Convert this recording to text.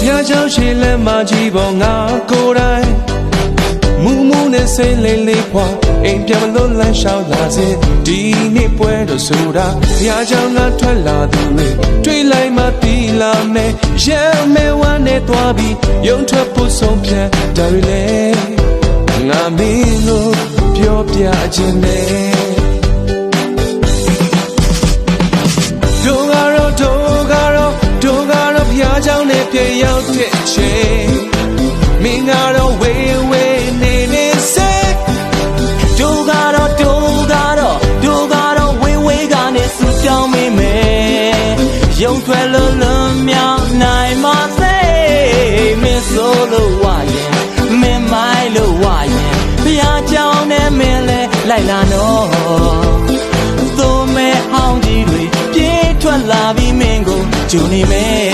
ရားเจ้าရှိလဲမကြီးပေါ်ငါကိုယ်တိုင်မူမူနဲ့စိတ်လေးလေးဖွာအိမ်ပြန်မလို့လမ်းလျှောက်လာစေဒီနေ့ပွဲတော့ဆိုတာဘုရားเจ้าငါထွက်လာသူတွေတွေ့လိုက်မှပြီးလာမယ်ရဲမဲဝမ်းနဲ့သွားပြီးယုံထွက်ဖို့ဆုံးဖြတ်တယ်လေငါမင်းကိုပြောပြခြင်းနဲ့ဒုက္ခတော့ဘုရားเจ้าနဲ့ပြေရောက်တဲ့ချိန်မင်းကတော့ဝေးဝေးနေစေဒုက္ခတော့ဝေးဝေးကနေစူကြောင်းမိမယ်ရုံထွက်လို့လွန်မြောက်နိုင်မစေမင်းဆိုလို့ဝါရင်မင်းမိုင်းလို့ဝါရင်ဘုရားเจ้าနဲ့မင်းလဲလိုက်လာတော့သို့မဲ့ဟောင်းကြီးတွေပြေးထွက်လာပြီးမင်းကိုဂျူနေမယ်